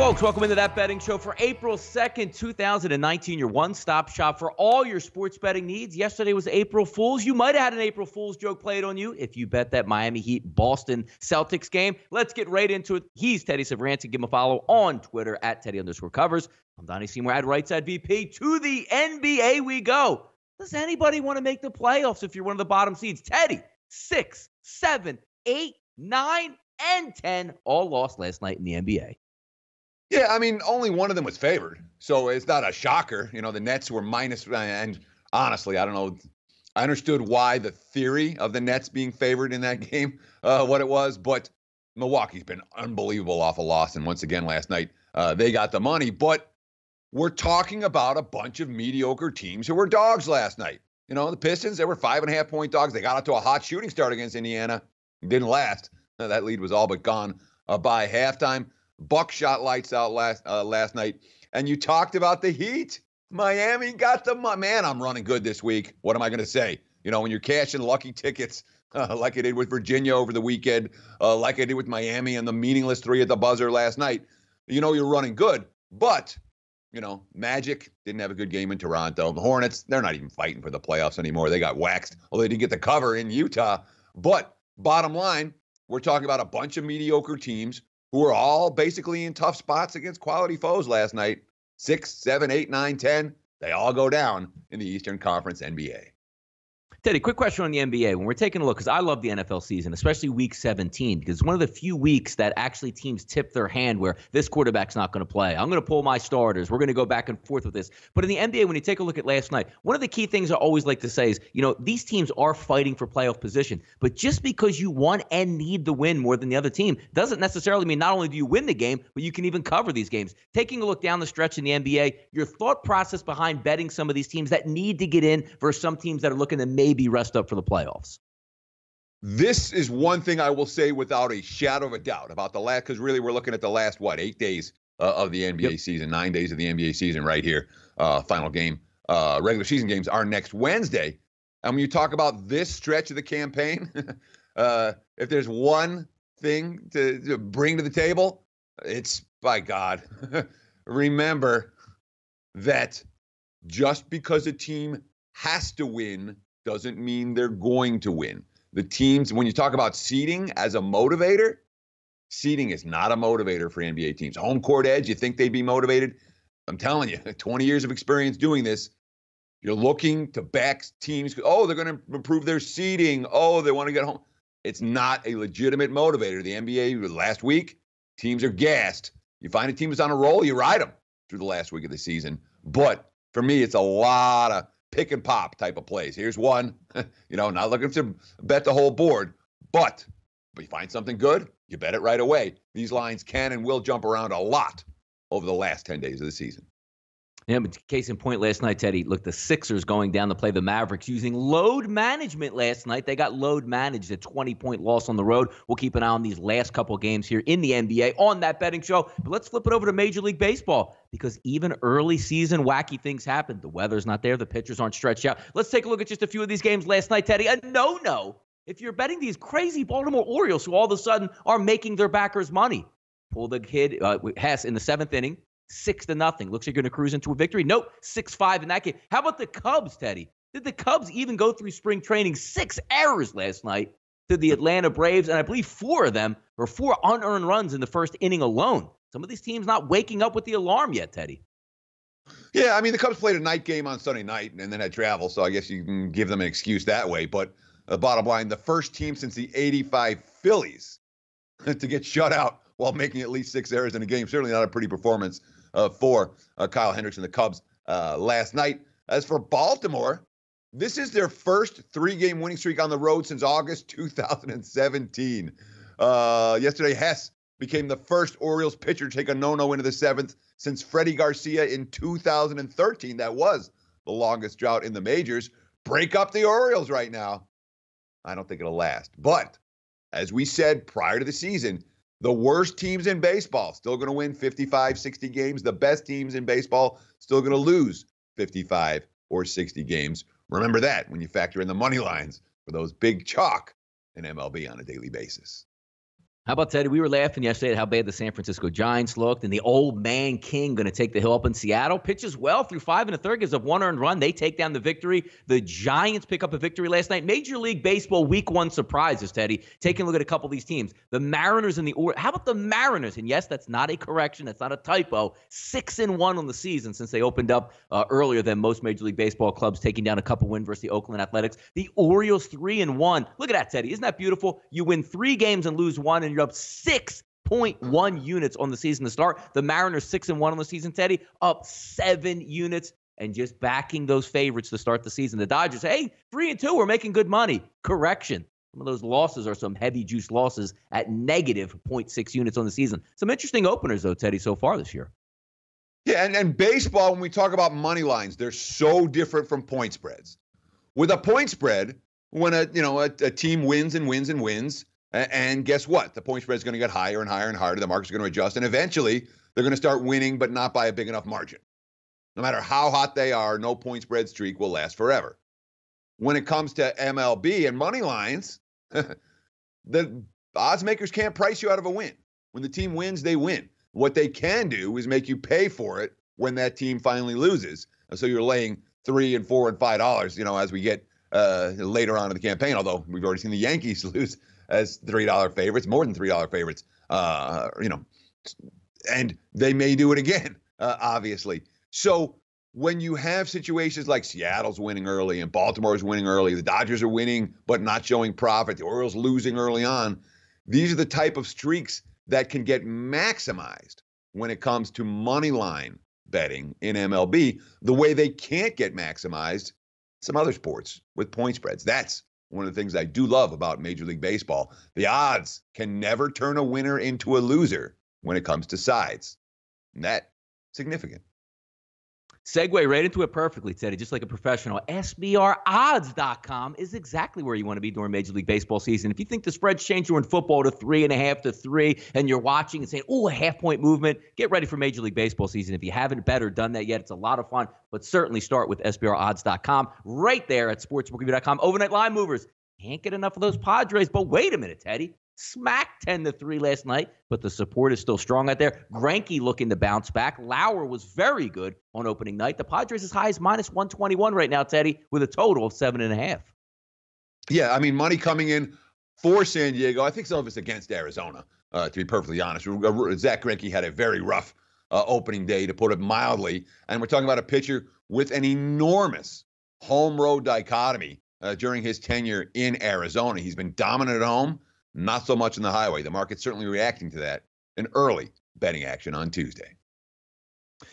Folks, welcome into That Betting Show for April 2nd, 2019, your one-stop shop for all your sports betting needs. Yesterday was April Fool's. You might have had an April Fool's joke played on you if you bet that Miami Heat-Boston Celtics game. Let's get right into it. He's Teddy Severance. Give him a follow on Twitter at Teddy_covers. I'm Donnie Seymour at Right Side VP. To the NBA we go. Does anybody want to make the playoffs if you're one of the bottom seeds? Teddy, 6, 7, 8, 9, and 10 all lost last night in the NBA. Yeah, I mean, only one of them was favored, so it's not a shocker. You know, the Nets were minus, and honestly, I don't know. I understood why the theory of the Nets being favored in that game, what it was, but Milwaukee's been unbelievable off a loss, and once again last night, they got the money. But we're talking about a bunch of mediocre teams who were dogs last night. You know, the Pistons, they were 5.5-point dogs. They got out to a hot shooting start against Indiana. It didn't last. That lead was all but gone by halftime. Bucks shot lights out last night. And you talked about the Heat. Miami got the money. Man, I'm running good this week. What am I going to say? You know, when you're cashing lucky tickets like I did with Virginia over the weekend, like I did with Miami and the meaningless 3 at the buzzer last night, you know you're running good. But, you know, Magic didn't have a good game in Toronto. The Hornets, they're not even fighting for the playoffs anymore. They got waxed. Well, they didn't get the cover in Utah. But bottom line, we're talking about a bunch of mediocre teams who are all basically in tough spots against quality foes last night. 6, 7, 8, 9, 10. They all go down in the Eastern Conference NBA. Teddy, quick question on the NBA. When we're taking a look, because I love the NFL season, especially Week 17, because it's one of the few weeks that actually teams tip their hand where this quarterback's not going to play. I'm going to pull my starters. We're going to go back and forth with this. But in the NBA, when you take a look at last night, one of the key things I always like to say is, you know, these teams are fighting for playoff position. But just because you want and need the win more than the other team doesn't necessarily mean not only do you win the game, but you can even cover these games. Taking a look down the stretch in the NBA, your thought process behind betting some of these teams that need to get in versus some teams that are looking to maybe rest up for the playoffs. This is one thing I will say without a shadow of a doubt about the last, because really we're looking at the last, 8 days of the NBA season, 9 days of the NBA season right here. Final game, regular season games are next Wednesday. And when you talk about this stretch of the campaign, if there's one thing to bring to the table, it's, by God, remember that just because a team has to win doesn't mean they're going to win. The teams, when you talk about seeding as a motivator, seeding is not a motivator for NBA teams. Home court edge, you think they'd be motivated? I'm telling you, 20 years of experience doing this, you're looking to back teams. Oh, they're going to improve their seeding. Oh, they want to get home. It's not a legitimate motivator. The NBA last week, teams are gassed. You find a team that's on a roll, you ride them through the last week of the season. But for me, it's a lot of pick and pop type of plays. Here's one, you know, not looking to bet the whole board, but you find something good, you bet it right away. These lines can and will jump around a lot over the last 10 days of the season. Yeah, but case in point last night, Teddy, look, the Sixers going down to play the Mavericks using load management last night. They got load managed, a 20-point loss on the road. We'll keep an eye on these last couple games here in the NBA on That Betting Show. But let's flip it over to Major League Baseball because even early season wacky things happen. The weather's not there. The pitchers aren't stretched out. Let's take a look at just a few of these games last night, Teddy. A no-no if you're betting these crazy Baltimore Orioles who all of a sudden are making their backers money. Pull the kid, Hess, in the 7th inning. 6-0. Looks like you're going to cruise into a victory. Nope, 6-5 in that game. How about the Cubs, Teddy? Did the Cubs even go through spring training? 6 errors last night to the Atlanta Braves, and I believe 4 of them were 4 unearned runs in the first inning alone. Some of these teams not waking up with the alarm yet, Teddy. Yeah, I mean, the Cubs played a night game on Sunday night and then had travel, so I guess you can give them an excuse that way. But bottom line, the first team since the 85 Phillies to get shut out while making at least 6 errors in a game. Certainly not a pretty performance for Kyle Hendricks and the Cubs last night. As for Baltimore, this is their first 3-game winning streak on the road since August 2017. Yesterday, Hess became the first Orioles pitcher to take a no-no into the 7th since Freddie Garcia in 2013. That was the longest drought in the majors. Break up the Orioles right now. I don't think it'll last. But as we said prior to the season, the worst teams in baseball still going to win 55, 60 games. The best teams in baseball still going to lose 55 or 60 games. Remember that when you factor in the money lines for those big chalk in MLB on a daily basis. How about Teddy? We were laughing yesterday at how bad the San Francisco Giants looked, and the old man King going to take the hill up in Seattle. Pitches well through 5 1/3, gives up 1 earned run. They take down the victory. The Giants pick up a victory last night. Major League Baseball Week 1 surprises, Teddy. Taking a look at a couple of these teams. The Mariners and the Orioles. How about the Mariners? And yes, that's not a correction. That's not a typo. 6-1 on the season since they opened up earlier than most Major League Baseball clubs, taking down a couple win versus the Oakland Athletics. The Orioles 3-1. Look at that, Teddy. Isn't that beautiful? You win 3 games and lose 1, and you're up 6.1 units on the season to start. The Mariners 6-1 on the season, Teddy, up 7 units and just backing those favorites to start the season. The Dodgers, hey, 3-2, we're making good money. Correction. Some of those losses are some heavy juice losses at negative 0.6 units on the season. Some interesting openers, though, Teddy, so far this year. Yeah, and baseball, when we talk about money lines, they're so different from point spreads. With a point spread, when a team wins and wins and wins, and guess what? The point spread is going to get higher and higher and harder. The market's going to adjust, and eventually they're going to start winning, but not by a big enough margin. No matter how hot they are, no point spread streak will last forever. When it comes to MLB and money lines, the odds makers can't price you out of a win. When the team wins, they win. What they can do is make you pay for it when that team finally loses. So you're laying $3 and $4 and $5, as we get later on in the campaign. Although we've already seen the Yankees lose as $3 favorites, more than $3 favorites. And they may do it again, obviously. So when you have situations like Seattle's winning early and Baltimore's winning early, the Dodgers are winning but not showing profit, the Orioles losing early on, these are the type of streaks that can get maximized when it comes to money line betting in MLB, the way they can't get maximized some other sports with point spreads. That's one of the things I do love about Major League Baseball. The odds can never turn a winner into a loser when it comes to sides. And that's significant. Segue right into it perfectly, Teddy, just like a professional. SBRodds.com is exactly where you want to be during Major League Baseball season. If you think the spread's changed during football to 3.5 to 3, and you're watching and saying, oh, a half-point movement, get ready for Major League Baseball season. If you haven't bet or done that yet, it's a lot of fun, but certainly start with SBRodds.com right there at sportsbookreview.com. Overnight line movers. Can't get enough of those Padres, but wait a minute, Teddy. Smacked 10-3 last night, but the support is still strong out there. Greinke looking to bounce back. Lauer was very good on opening night. The Padres as high as minus 121 right now, Teddy, with a total of 7.5. Yeah, I mean, money coming in for San Diego. I think some of it's against Arizona, to be perfectly honest. Zach Greinke had a very rough opening day, to put it mildly. And we're talking about a pitcher with an enormous home road dichotomy during his tenure in Arizona. He's been dominant at home. Not so much in the highway. The market's certainly reacting to that in early betting action on Tuesday.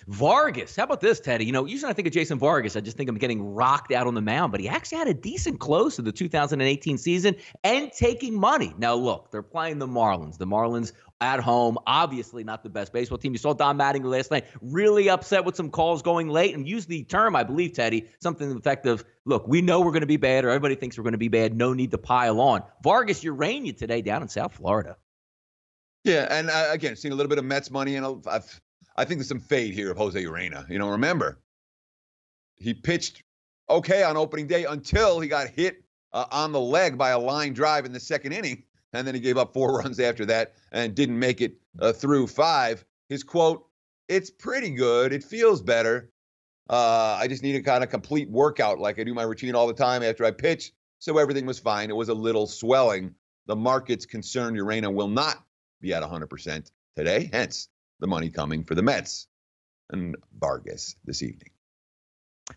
Vargas, how about this, Teddy? Usually I think of Jason Vargas, I just think I'm getting rocked out on the mound, but he actually had a decent close to the 2018 season and taking money. Now, look, they're playing the Marlins. The Marlins at home, obviously not the best baseball team. You saw Don Mattingly last night, really upset with some calls going late, and used the term, I believe, Teddy, something to the effect of, look, we know we're going to be bad, or everybody thinks we're going to be bad. No need to pile on. Vargas, you're Urania today down in South Florida. Yeah, and again, seen a little bit of Mets money, and I think there's some fade here of Jose Urena. Remember, he pitched okay on opening day until he got hit on the leg by a line drive in the second inning, and then he gave up 4 runs after that and didn't make it through 5. His quote, "It's pretty good. It feels better. I just need a kind of complete workout like I do my routine all the time after I pitch." So everything was fine. It was a little swelling. The market's concerned Urena will not be at 100% today, hence the money coming for the Mets and Vargas this evening.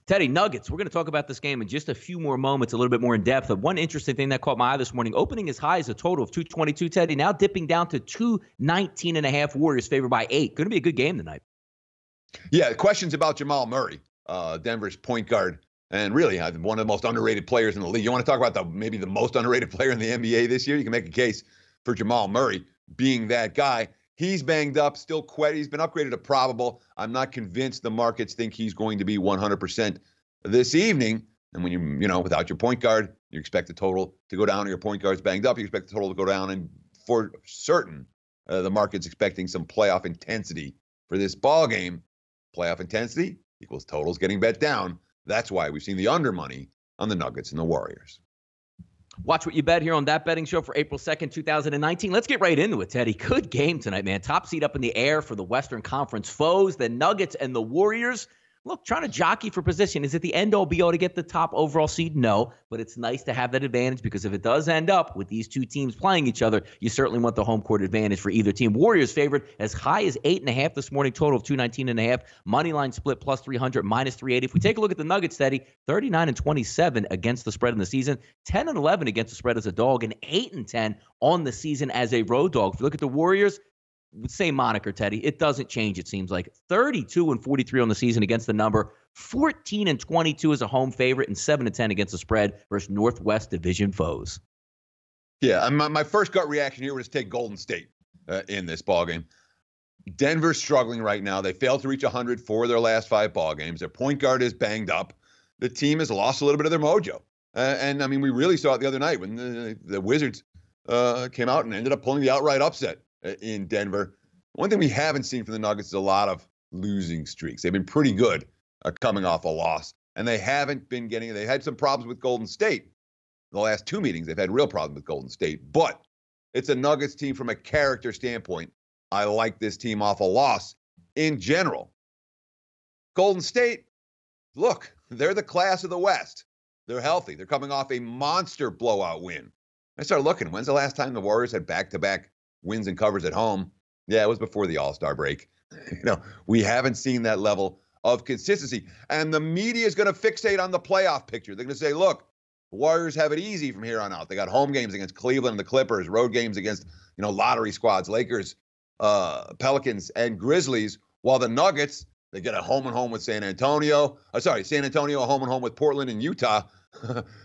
Teddy, Nuggets. We're going to talk about this game in just a few more moments, a little bit more in depth. But one interesting thing that caught my eye this morning, opening as high as a total of 222, Teddy, now dipping down to 219.5. Warriors favored by 8. Going to be a good game tonight. Yeah, questions about Jamal Murray, Denver's point guard, and really one of the most underrated players in the league. You want to talk about maybe the most underrated player in the NBA this year? You can make a case for Jamal Murray being that guy. He's banged up, still he's been upgraded to probable. I'm not convinced the markets think he's going to be 100% this evening. And when without your point guard, you expect the total to go down, or your point guard's banged up, you expect the total to go down. And for certain, the market's expecting some playoff intensity for this ball game. Playoff intensity equals totals getting bet down. That's why we've seen the under money on the Nuggets and the Warriors. Watch what you bet here on That Betting Show for April 2nd, 2019. Let's get right into it, Teddy. Good game tonight, man. Top seed up in the air for the Western Conference foes, the Nuggets and the Warriors. Look, trying to jockey for position. Is it the end-all be-all to get the top overall seed? No, but it's nice to have that advantage because if it does end up with these two teams playing each other, you certainly want the home court advantage for either team. Warriors favored as high as 8.5 this morning, total of 219.5. Money line split plus 300, minus 380. If we take a look at the Nuggets, Steady, 39-27 against the spread in the season, 10-11 against the spread as a dog, and 8-10 on the season as a road dog. If you look at the Warriors, same moniker, Teddy. It doesn't change, it seems like. 32-43 on the season against the number, 14-22 as a home favorite, and 7-10 against the spread versus Northwest Division foes. Yeah, my first gut reaction here was to take Golden State in this ballgame. Denver's struggling right now. They failed to reach 100 for their last 5 ballgames. Their point guard is banged up. The team has lost a little bit of their mojo. And I mean, we really saw it the other night when the Wizards came out and ended up pulling the outright upset in Denver. One thing we haven't seen from the Nuggets is a lot of losing streaks. They've been pretty good coming off a loss, and they haven't been getting. They had some problems with Golden State. The last 2 meetings, they've had real problems with Golden State, but it's a Nuggets team from a character standpoint. I like this team off a loss in general. Golden State, look, they're the class of the West. They're healthy. They're coming off a monster blowout win. I started looking. When's the last time the Warriors had back-to-back wins and covers at home? Yeah, it was before the All-Star break. We haven't seen that level of consistency. And the media is going to fixate on the playoff picture. They're going to say, look, the Warriors have it easy from here on out. They got home games against Cleveland and the Clippers, road games against, lottery squads, Lakers, Pelicans, and Grizzlies, while the Nuggets, they get a home and home with San Antonio, a home and home with Portland and Utah.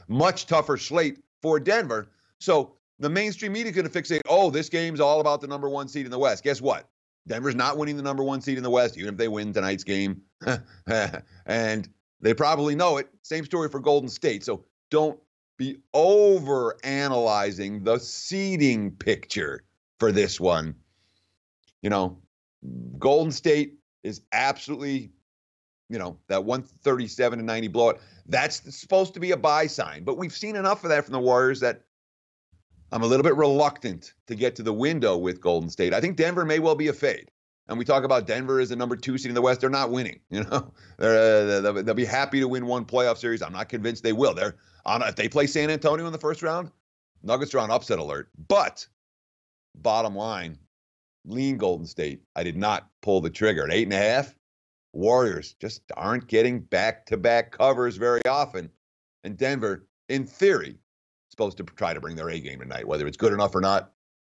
Much tougher slate for Denver. So the mainstream media is going to fixate, this game's all about the number 1 seed in the West. Guess what? Denver's not winning the number 1 seed in the West, even if they win tonight's game. And they probably know it. Same story for Golden State. So don't be over-analyzing the seeding picture for this one. Golden State is absolutely, that 137-90 blowout. That's supposed to be a buy sign. But we've seen enough of that from the Warriors that I'm a little bit reluctant to get to the window with Golden State. I think Denver may well be a fade. And we talk about Denver as the number 2 seed in the West. They're not winning. They'll be happy to win one playoff series. I'm not convinced they will. If they play San Antonio in the first round, Nuggets are on upset alert. But bottom line, lean Golden State. I did not pull the trigger at 8.5. Warriors just aren't getting back-to-back covers very often. And Denver, in theory, supposed to try to bring their A game tonight. Whether it's good enough or not,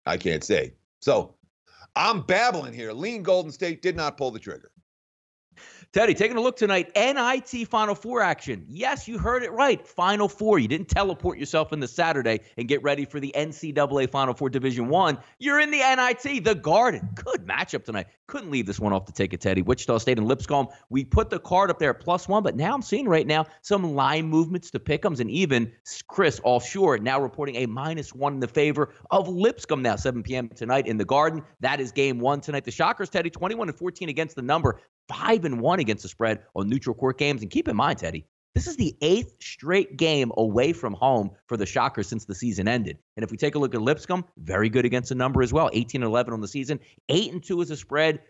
I can't say. So I'm babbling here. Lean Golden State, did not pull the trigger. Teddy, taking a look tonight, NIT Final Four action. Yes, you heard it right. Final Four. You didn't teleport yourself into Saturday and get ready for the NCAA Final Four Division I. You're in the NIT, the Garden. Good matchup tonight. Couldn't leave this one off the ticket, Teddy. Wichita State and Lipscomb. We put the card up there at +1, but now I'm seeing right now some line movements to pick'ems, and even Chris Offshore now reporting a -1 in the favor of Lipscomb now, 7 p.m. tonight in the Garden. That is game 1 tonight. The Shockers, Teddy, 21-14 against the number, 5-1 against the spread on neutral court games. And keep in mind, Teddy, this is the 8th straight game away from home for the Shockers since the season ended. And if we take a look at Lipscomb, very good against the number as well, 18-11 on the season, 8-2 as a spread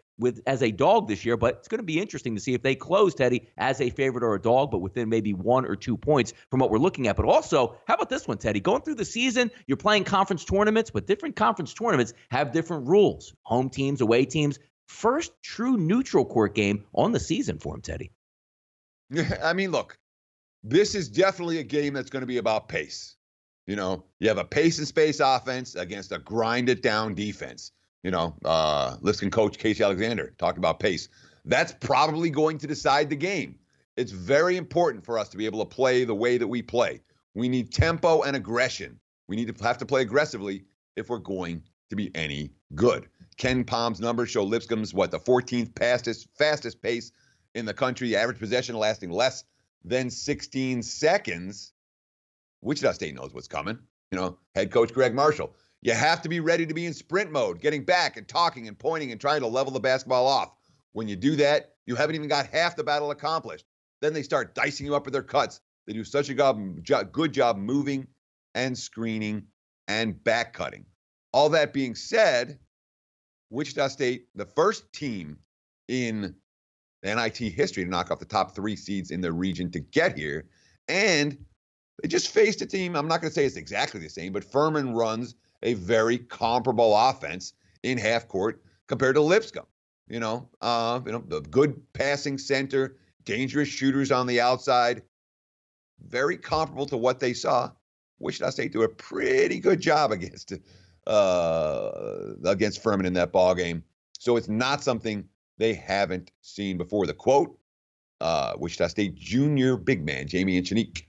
as a dog this year. But it's going to be interesting to see if they close, Teddy, as a favorite or a dog, but within maybe 1 or 2 points from what we're looking at. But also, how about this one, Teddy? Going through the season, you're playing conference tournaments, but different conference tournaments have different rules. Home teams, away teams. First true neutral court game on the season for him, Teddy. I mean, look, this is definitely a game that's going to be about pace. You have a pace and space offense against a grind it down defense. Lipscomb coach Casey Alexander talked about pace. That's probably going to decide the game. It's very important for us to be able to play the way that we play. We need tempo and aggression. We need to have to play aggressively if we're going to be any good. Ken Palm's numbers show Lipscomb's, the 14th fastest pace in the country, average possession lasting less than 16 seconds. Wichita State knows what's coming. Head coach Greg Marshall. You have to be ready to be in sprint mode, getting back and talking and pointing and trying to level the basketball off. When you do that, you haven't even got half the battle accomplished. Then they start dicing you up with their cuts. They do such a good job moving and screening and back cutting. All that being said, Wichita State, the first team in NIT history to knock off the top 3 seeds in the region to get here. And they just faced a team, I'm not going to say it's exactly the same, but Furman runs a very comparable offense in half court compared to Lipscomb. The good passing center, dangerous shooters on the outside, very comparable to what they saw. Wichita State do a pretty good job against Furman in that ball game. So it's not something they haven't seen before. The quote, Wichita State junior big man, Jamie Inchinique.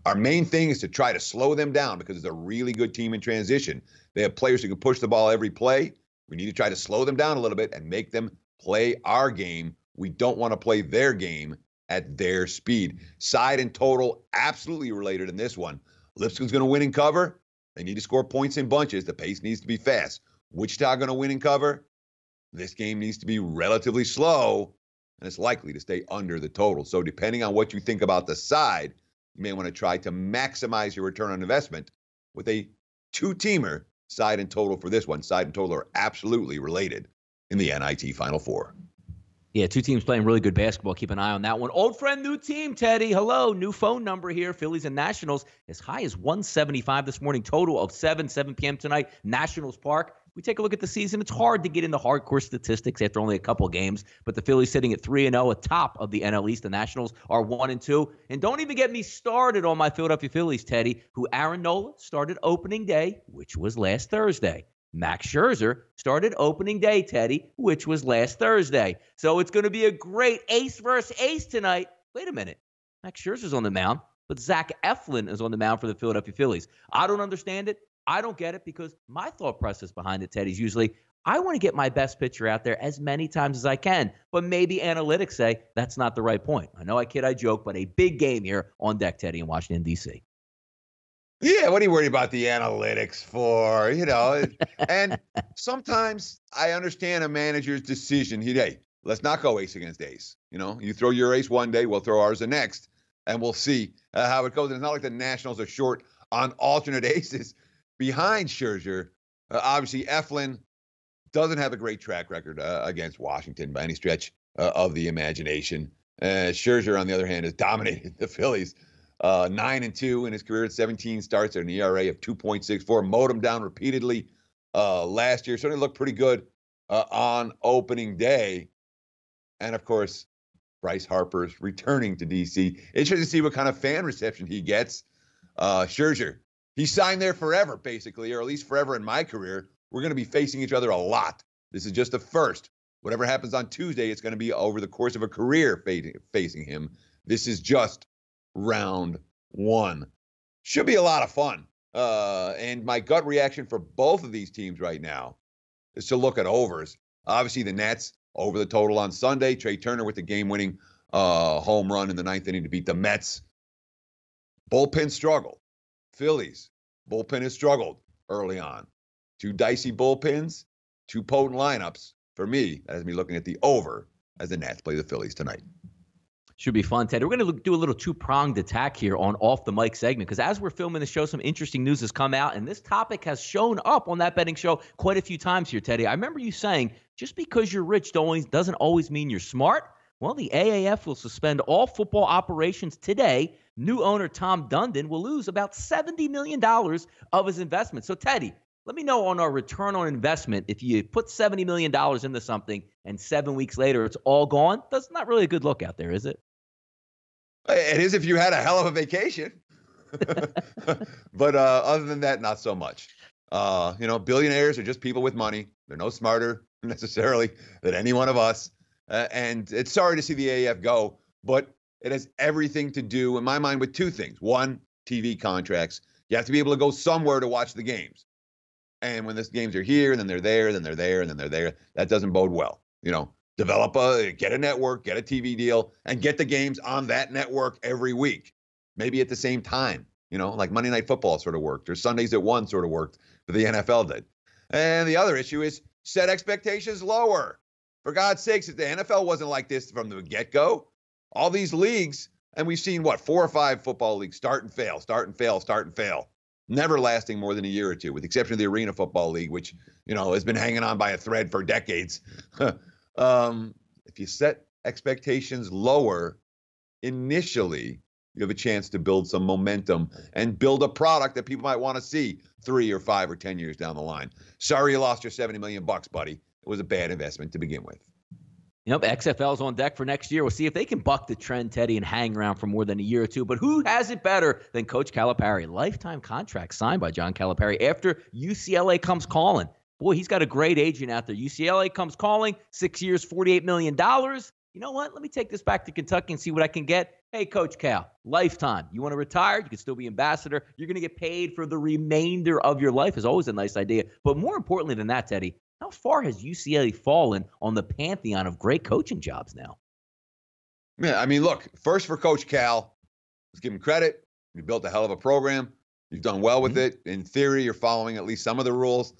Our main thing is to try to slow them down because it's a really good team in transition. They have players who can push the ball every play. We need to try to slow them down a little bit and make them play our game. We don't want to play their game at their speed. Side and total, absolutely related in this one. Lipscomb's going to win and cover. They need to score points in bunches. The pace needs to be fast. Wichita going to win and cover. This game needs to be relatively slow, and it's likely to stay under the total. So depending on what you think about the side, you may want to try to maximize your return on investment with a 2-teamer side and total for this one. Side and total are absolutely related in the NIT Final Four. Yeah, 2 teams playing really good basketball. Keep an eye on that one. Old friend, new team, Teddy. Hello. New phone number here. Phillies and Nationals as high as 175 this morning. Total of 7 p.m. tonight. Nationals Park. We take a look at the season. It's hard to get into hardcore statistics after only a couple games, but the Phillies sitting at 3-0 atop of the NL East. The Nationals are 1-2. And don't even get me started on my Philadelphia Phillies, Teddy, who Aaron Nola started opening day, which was last Thursday. Max Scherzer started opening day, Teddy, which was last Thursday. So it's going to be a great ace versus ace tonight. Wait a minute. Max Scherzer's on the mound, but Zach Eflin is on the mound for the Philadelphia Phillies. I don't understand it. I don't get it because my thought process behind it, Teddy, is usually I want to get my best pitcher out there as many times as I can. But maybe analytics say that's not the right point. I know I kid, I joke, but a big game here on deck, Teddy, in Washington, D.C. Yeah, what are you worried about the analytics for? And sometimes I understand a manager's decision. Hey, let's not go ace against ace. You throw your ace one day, we'll throw ours the next, and we'll see how it goes. And it's not like the Nationals are short on alternate aces behind Scherzer. Obviously, Eflin doesn't have a great track record against Washington by any stretch of the imagination. Scherzer, on the other hand, has dominated the Phillies. 9-2 in his career at 17 starts at an ERA of 2.64. Mowed him down repeatedly last year. Certainly looked pretty good on opening day. And, of course, Bryce Harper's returning to D.C. Interesting to see what kind of fan reception he gets. Scherzer, he signed there forever, basically, or at least forever in my career. We're going to be facing each other a lot. This is just the first. Whatever happens on Tuesday, it's going to be over the course of a career facing him. This is just round 1. Should be a lot of fun. And my gut reaction for both of these teams right now is to look at overs. Obviously, the Nats over the total on Sunday. Trey Turner with the game-winning home run in the 9th inning to beat the Mets. Bullpen struggle. Phillies, bullpen has struggled early on. 2 dicey bullpens, 2 potent lineups. For me, that has me looking at the over as the Nats play the Phillies tonight. Should be fun, Ted. We're going to do a little 2-pronged attack here on Off the Mic segment because as we're filming the show, some interesting news has come out, and this topic has shown up on That Betting Show quite a few times here, Teddy. I remember you saying just because you're rich doesn't always mean you're smart. Well, the AAF will suspend all football operations today. New owner Tom Dundon will lose about $70 million of his investment. So, Teddy, let me know on our return on investment. If you put $70 million into something and 7 weeks later it's all gone, that's not really a good look out there, is it? It is if you had a hell of a vacation. But other than that, not so much. Billionaires are just people with money. They're no smarter necessarily than any one of us. And it's sorry to see the AAF go, but it has everything to do, in my mind, with 2 things. 1, TV contracts. You have to be able to go somewhere to watch the games. And when the games are here, and then they're there, then they're there, and then they're there, that doesn't bode well. Get a network, get a TV deal, and get the games on that network every week. Maybe at the same time, like Monday Night Football sort of worked, or Sundays at 1 sort of worked, but the NFL did. And the other issue is set expectations lower. For God's sakes, if the NFL wasn't like this from the get-go, all these leagues, and we've seen, 4 or 5 football leagues start and fail. never lasting more than a year or two, with the exception of the Arena Football League, which, has been hanging on by a thread for decades. If you set expectations lower initially, you have a chance to build some momentum and build a product that people might want to see 3 or 5 or 10 years down the line. Sorry you lost your $70 million, buddy. It was a bad investment to begin with. XFL's on deck for next year. We'll see if they can buck the trend, Teddy, and hang around for more than a year or two. But who has it better than Coach Calipari? Lifetime contract signed by John Calipari after UCLA comes calling. Boy, he's got a great agent out there. UCLA comes calling, 6 years, $48 million. You know what? Let me take this back to Kentucky and see what I can get. Hey, Coach Cal, lifetime. You want to retire? You can still be ambassador. You're going to get paid for the remainder of your life. Is always a nice idea. But more importantly than that, Teddy, how far has UCLA fallen on the pantheon of great coaching jobs now? Yeah, I mean, look, first for Coach Cal, let's give him credit. You built a hell of a program. You've done well with it. In theory, you're following at least some of the rules.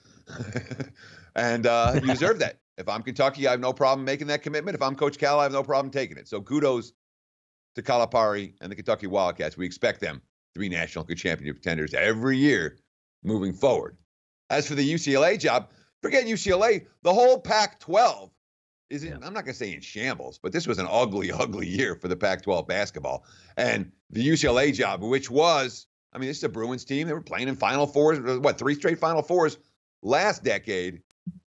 And you deserve that. If I'm Kentucky, I have no problem making that commitment. If I'm Coach Cal, I have no problem taking it. So kudos to Calipari and the Kentucky Wildcats. We expect them to be national championship contenders every year moving forward. As for the UCLA job, forget UCLA. The whole Pac-12 is, I'm not going to say in shambles, but this was an ugly, ugly year for the Pac-12 basketball. And the UCLA job, which was, this is a Bruins team. They were playing in Final Fours, 3 straight Final Fours last decade.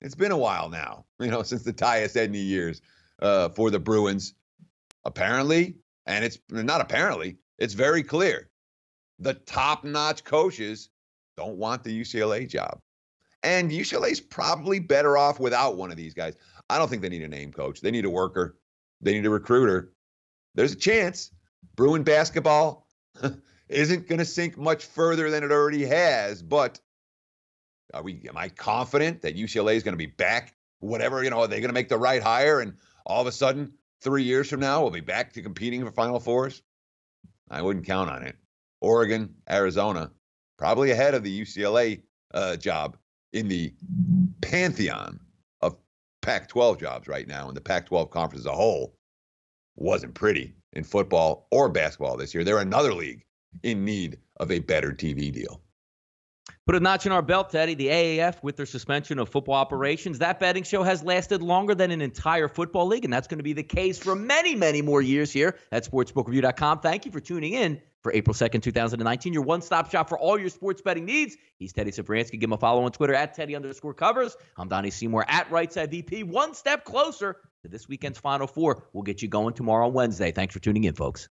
It's been a while now, since the Tyus Edney years for the Bruins. Apparently, and it's not apparently, it's very clear. The top-notch coaches don't want the UCLA job. And UCLA's probably better off without one of these guys. I don't think they need a name coach. They need a worker. They need a recruiter. There's a chance Bruin basketball isn't going to sink much further than it already has, but am I confident that UCLA is going to be back? Whatever, are they going to make the right hire and all of a sudden 3 years from now we'll be back to competing for Final Fours? I wouldn't count on it. Oregon, Arizona, probably ahead of the UCLA job in the pantheon of Pac-12 jobs right now, and the Pac-12 conference as a whole wasn't pretty in football or basketball this year. They're another league in need of a better TV deal. Put a notch in our belt, Teddy. The AAF, with their suspension of football operations, that betting show has lasted longer than an entire football league, and that's going to be the case for many, many more years here at sportsbookreview.com. Thank you for tuning in for April 2nd, 2019, your one-stop shop for all your sports betting needs. He's Teddy Safransky. Give him a follow on Twitter at Teddy_covers. I'm Donnie Seymour at Rightside VP. One step closer to this weekend's Final Four. We'll get you going tomorrow, Wednesday. Thanks for tuning in, folks.